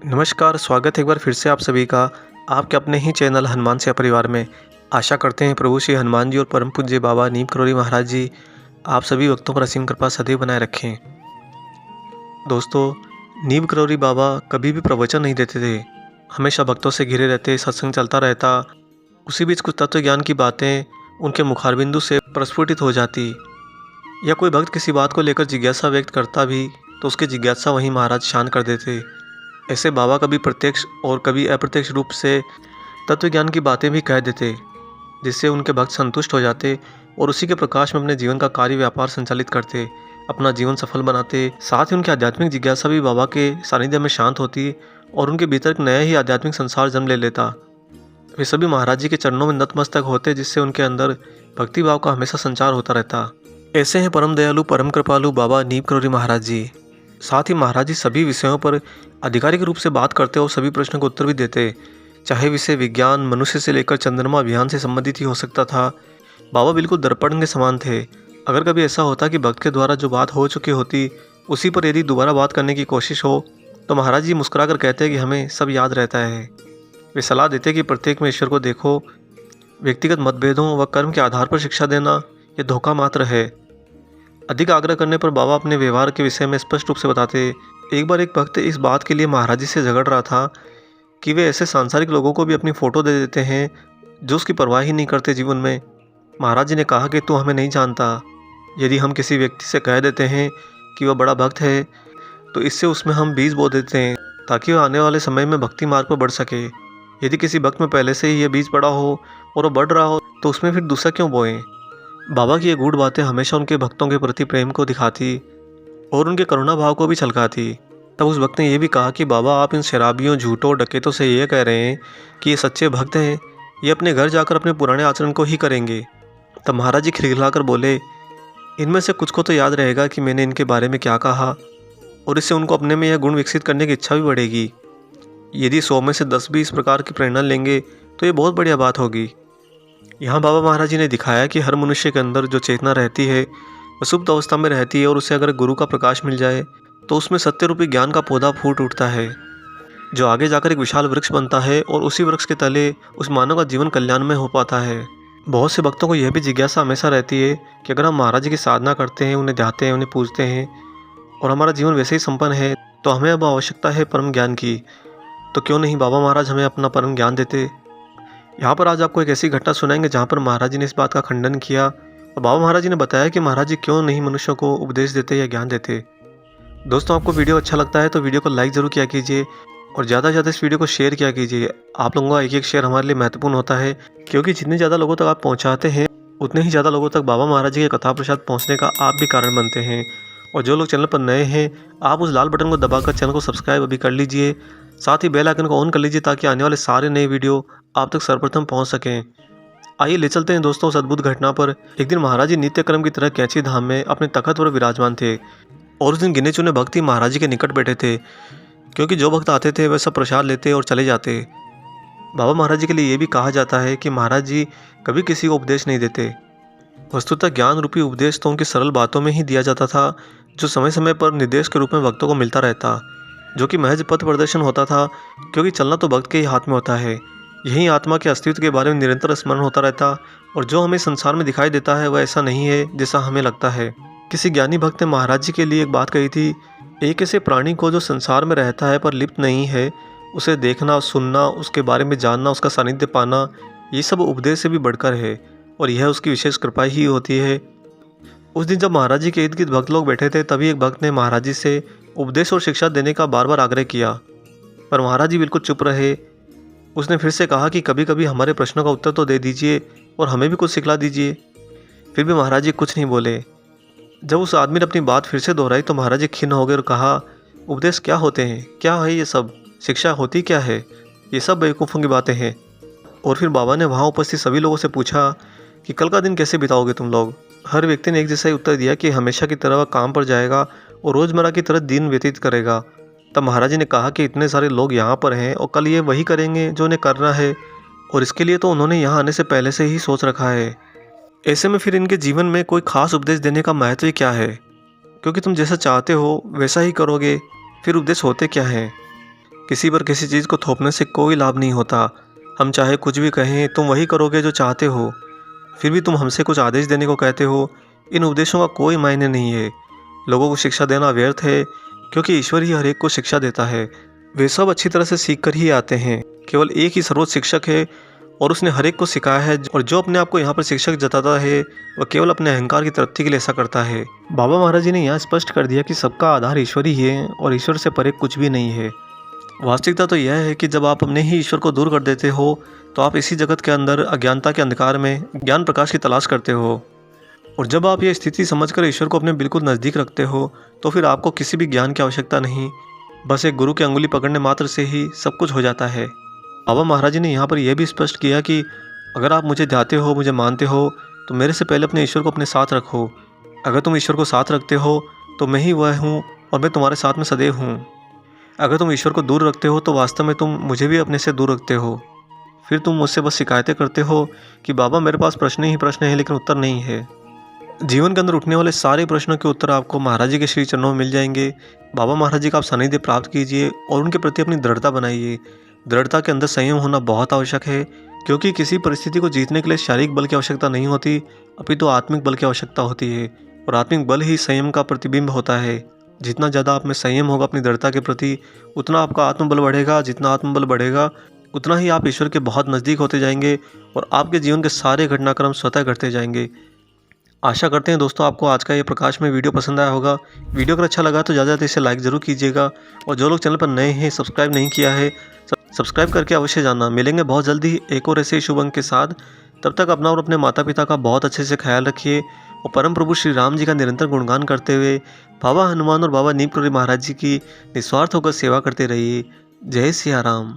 नमस्कार, स्वागत है एक बार फिर से आप सभी का आपके अपने ही चैनल हनुमान सेवा परिवार में। आशा करते हैं प्रभु श्री हनुमान जी और परम पूज्य बाबा नीम करोली महाराज जी आप सभी भक्तों पर असीम कृपा सदैव बनाए रखें। दोस्तों, नीम करोली बाबा कभी भी प्रवचन नहीं देते थे, हमेशा भक्तों से घिरे रहते, सत्संग चलता रहता। उसी बीच कुछ तत्व ज्ञान की बातें उनके मुखारबिंदु से प्रस्फुटित हो जाती, या कोई भक्त किसी बात को लेकर जिज्ञासा व्यक्त करता भी तो उसकी जिज्ञासा वहीं महाराज शांत कर देते। ऐसे बाबा कभी प्रत्यक्ष और कभी अप्रत्यक्ष रूप से तत्व ज्ञान की बातें भी कह देते, जिससे उनके भक्त संतुष्ट हो जाते और उसी के प्रकाश में अपने जीवन का कार्य व्यापार संचालित करते, अपना जीवन सफल बनाते। साथ ही उनकी आध्यात्मिक जिज्ञासा भी बाबा के सानिध्य में शांत होती और उनके भीतर एक नया ही आध्यात्मिक संसार जन्म ले लेता। वे सभी महाराज जी के चरणों में नतमस्तक होते, जिससे उनके अंदर भक्ति भाव का हमेशा संचार होता रहता। ऐसे हैं परम दयालु परम कृपालु बाबा नीम करोली महाराज जी। साथ ही महाराज जी सभी विषयों पर आधिकारिक रूप से बात करते और सभी प्रश्नों को उत्तर भी देते, चाहे विषय विज्ञान, मनुष्य से लेकर चंद्रमा अभियान से संबंधित ही हो सकता था। बाबा बिल्कुल दर्पण के समान थे। अगर कभी ऐसा होता कि भक्त के द्वारा जो बात हो चुकी होती उसी पर यदि दोबारा बात करने की कोशिश हो तो महाराज जी मुस्कुराकर कहते कि हमें सब याद रहता है। वे सलाह देते कि प्रत्येक में ईश्वर को देखो, व्यक्तिगत मतभेदों व कर्म के आधार पर शिक्षा देना यह धोखा मात्र है। अधिक आग्रह करने पर बाबा अपने व्यवहार के विषय में स्पष्ट रूप से बताते। एक बार एक भक्त इस बात के लिए महाराज जी से झगड़ रहा था कि वे ऐसे सांसारिक लोगों को भी अपनी फ़ोटो दे देते हैं जो उसकी परवाह ही नहीं करते जीवन में। महाराज जी ने कहा कि तू हमें नहीं जानता। यदि हम किसी व्यक्ति से कह देते हैं कि वह बड़ा भक्त है तो इससे उसमें हम बीज बो देते हैं ताकि वह आने वाले समय में भक्ति मार्ग पर बढ़ सके। यदि किसी भक्त में पहले से ही यह बीज पड़ा हो और वह बढ़ रहा हो तो उसमें फिर दूसरा क्यों बोएं। बाबा की ये गूढ़ बातें हमेशा उनके भक्तों के प्रति प्रेम को दिखाती और उनके करुणा भाव को भी छलकाती। तब उस भक्त ने यह भी कहा कि बाबा, आप इन शराबियों, झूठों, डकैतों से ये कह रहे हैं कि ये सच्चे भक्त हैं, ये अपने घर जाकर अपने पुराने आचरण को ही करेंगे। तब महाराज जी खिलखिलाकर बोले, इनमें से कुछ को तो याद रहेगा कि मैंने इनके बारे में क्या कहा और इससे उनको अपने में यह गुण विकसित करने की इच्छा भी बढ़ेगी। यदि 100 में से 10 भी इस प्रकार की प्रेरणा लेंगे तो ये बहुत बढ़िया बात होगी। यहाँ बाबा महाराज जी ने दिखाया कि हर मनुष्य के अंदर जो चेतना रहती है वह सुप्त अवस्था में रहती है और उसे अगर गुरु का प्रकाश मिल जाए तो उसमें सत्य रूपी ज्ञान का पौधा फूट उठता है, जो आगे जाकर एक विशाल वृक्ष बनता है और उसी वृक्ष के तले उस मानव का जीवन कल्याण में हो पाता है। बहुत से भक्तों को यह भी जिज्ञासा हमेशा रहती है कि अगर हम महाराज जी की साधना करते हैं, उन्हें ध्याते हैं, उन्हें पूजते हैं और हमारा जीवन वैसे ही संपन्न है तो हमें अब आवश्यकता है परम ज्ञान की, तो क्यों नहीं बाबा महाराज हमें अपना परम ज्ञान देते। यहाँ पर आज आपको एक ऐसी घटना सुनाएंगे जहाँ पर महाराज जी ने इस बात का खंडन किया और बाबा महाराज जी ने बताया कि महाराज जी क्यों नहीं मनुष्यों को उपदेश देते या ज्ञान देते। दोस्तों, आपको वीडियो अच्छा लगता है तो वीडियो को लाइक ज़रूर किया कीजिए और ज़्यादा से ज़्यादा इस वीडियो को शेयर किया कीजिए। आप लोगों का एक एक शेयर हमारे लिए महत्वपूर्ण होता है, क्योंकि जितने ज़्यादा लोगों तक आप पहुँचाते हैं उतने ही ज़्यादा लोगों तक बाबा महाराज जी के कथा प्रसाद पहुँचने का आप भी कारण बनते हैं। और जो लोग चैनल पर नए हैं, आप उस लाल बटन को दबाकर चैनल को सब्सक्राइब अभी कर लीजिए, साथ ही बेल आइकन को ऑन कर लीजिए ताकि आने वाले सारे नए वीडियो आप तक सर्वप्रथम पहुंच सकें। आइए ले चलते हैं दोस्तों उस अद्भुत घटना पर। एक दिन महाराज जी नित्य क्रम की तरह कैंची धाम में अपने तखत पर विराजमान थे और उस दिन गिने चुने भक्त ही महाराज जी के निकट बैठे थे, क्योंकि जो भक्त आते थे वह सब प्रसाद लेते और चले जाते। बाबा महाराज जी के लिए ये भी कहा जाता है कि महाराज जी कभी किसी को उपदेश नहीं देते। वस्तुतः ज्ञान रूपी उपदेश तो उनकी सरल बातों में ही दिया जाता था, जो समय समय पर निर्देश के रूप में भक्तों को मिलता रहता, जो कि महज पथ प्रदर्शन होता था, क्योंकि चलना तो भक्त के ही हाथ में होता है। यही आत्मा के अस्तित्व के बारे में निरंतर स्मरण होता रहता और जो हमें संसार में दिखाई देता है वह ऐसा नहीं है जैसा हमें लगता है। किसी ज्ञानी भक्त ने महाराज जी के लिए एक बात कही थी, एक ऐसे प्राणी को जो संसार में रहता है पर लिप्त नहीं है, उसे देखना, सुनना, उसके बारे में जानना, उसका सानिध्य पाना, ये सब उपदेश से भी बढ़कर है और यह उसकी विशेष कृपा ही होती है। उस दिन जब महाराज जी के इर्द गिर्द भक्त लोग बैठे थे तभी एक भक्त ने महाराज जी से उपदेश और शिक्षा देने का बार बार आग्रह किया, पर महाराज जी बिल्कुल चुप रहे। उसने फिर से कहा कि कभी कभी हमारे प्रश्नों का उत्तर तो दे दीजिए और हमें भी कुछ सिखला दीजिए। फिर भी महाराज जी कुछ नहीं बोले। जब उस आदमी ने अपनी बात फिर से दोहराई तो महाराज जी खिन्न हो गए और कहा, उपदेश क्या होते हैं, क्या है ये सब, शिक्षा होती क्या है, ये सब बेवकूफ़ों की बातें हैं। और फिर बाबा ने वहाँ उपस्थित सभी लोगों से पूछा कि कल का दिन कैसे बिताओगे तुम लोग। हर व्यक्ति ने एक जैसा ही उत्तर दिया कि हमेशा की तरह वह काम पर जाएगा और रोज़मर्रा की तरह दिन व्यतीत करेगा। तब महाराज जी ने कहा कि इतने सारे लोग यहाँ पर हैं और कल ये वही करेंगे जो उन्हें करना है, और इसके लिए तो उन्होंने यहाँ आने से पहले से ही सोच रखा है। ऐसे में फिर इनके जीवन में कोई खास उपदेश देने का महत्व क्या है, क्योंकि तुम जैसा चाहते हो वैसा ही करोगे, फिर उपदेश होते क्या हैं। किसी पर किसी चीज़ को थोपने से कोई लाभ नहीं होता। हम चाहे कुछ भी कहें, तुम वही करोगे जो चाहते हो। फिर भी तुम हमसे कुछ आदेश देने को कहते हो। इन उपदेशों का कोई मायने नहीं है। लोगों को शिक्षा देना व्यर्थ है, क्योंकि ईश्वर ही हर एक को शिक्षा देता है। वे सब अच्छी तरह से सीख कर ही आते हैं। केवल एक ही सर्वोच्च शिक्षक है और उसने हर एक को सिखाया है। और जो अपने आप को यहाँ पर शिक्षक जताता है, वह केवल अपने अहंकार की तृप्ति के लिए ऐसा करता है। बाबा महाराज जी ने यहाँ स्पष्ट कर दिया कि सबका आधार ईश्वर ही है और ईश्वर से परे कुछ भी नहीं है। वास्तविकता तो यह है कि जब आप अपने ही ईश्वर को दूर कर देते हो, तो आप इसी जगत के अंदर अज्ञानता के अंधकार में ज्ञान प्रकाश की तलाश करते हो। और जब आप ये स्थिति समझकर ईश्वर को अपने बिल्कुल नज़दीक रखते हो, तो फिर आपको किसी भी ज्ञान की आवश्यकता नहीं, बस एक गुरु की अंगुली पकड़ने मात्र से ही सब कुछ हो जाता है। बाबा महाराज जी ने यहाँ पर यह भी स्पष्ट किया कि अगर आप मुझे चाहते हो, मुझे मानते हो, तो मेरे से पहले अपने ईश्वर को अपने साथ रखो। अगर तुम ईश्वर को साथ रखते हो, तो मैं ही वह हूँ और मैं तुम्हारे साथ में सदैव हूँ। अगर तुम ईश्वर को दूर रखते हो, तो वास्तव में तुम मुझे भी अपने से दूर रखते हो। फिर तुम मुझसे बस शिकायतें करते हो कि बाबा मेरे पास प्रश्न ही प्रश्न है, लेकिन उत्तर नहीं है। जीवन के अंदर उठने वाले सारे प्रश्नों के उत्तर आपको महाराज जी के श्री चरणों में मिल जाएंगे। बाबा महाराज जी का आप सानिध्य प्राप्त कीजिए और उनके प्रति अपनी दृढ़ता बनाइए। दृढ़ता के अंदर संयम होना बहुत आवश्यक है, क्योंकि किसी परिस्थिति को जीतने के लिए शारीरिक बल की आवश्यकता नहीं होती, अपितु आत्मिक बल की आवश्यकता होती है। और आत्मिक बल ही संयम का प्रतिबिंब होता है। जितना ज़्यादा आप में संयम होगा अपनी दृढ़ता के प्रति, उतना आपका आत्मबल बढ़ेगा। जितना आत्मबल बढ़ेगा, उतना ही आप ईश्वर के बहुत नज़दीक होते जाएंगे और आपके जीवन के सारे घटनाक्रम स्वतः घटते जाएंगे। आशा करते हैं दोस्तों आपको आज का ये प्रकाश में वीडियो पसंद आया होगा। वीडियो अगर अच्छा लगा तो ज़्यादा इसे लाइक ज़रूर कीजिएगा। और जो लोग चैनल पर नए हैं, सब्सक्राइब नहीं किया है, सब्सक्राइब करके अवश्य जानना। मिलेंगे बहुत जल्दी एक और ऐसे शुभ अंक के साथ। तब तक अपना और अपने माता पिता का बहुत अच्छे से ख्याल रखिए और परम प्रभु श्री राम जी का निरंतर गुणगान करते हुए बाबा हनुमान और बाबा नीम करोली महाराज जी की निस्वार्थ होकर सेवा करते रहिए। जय सिया राम।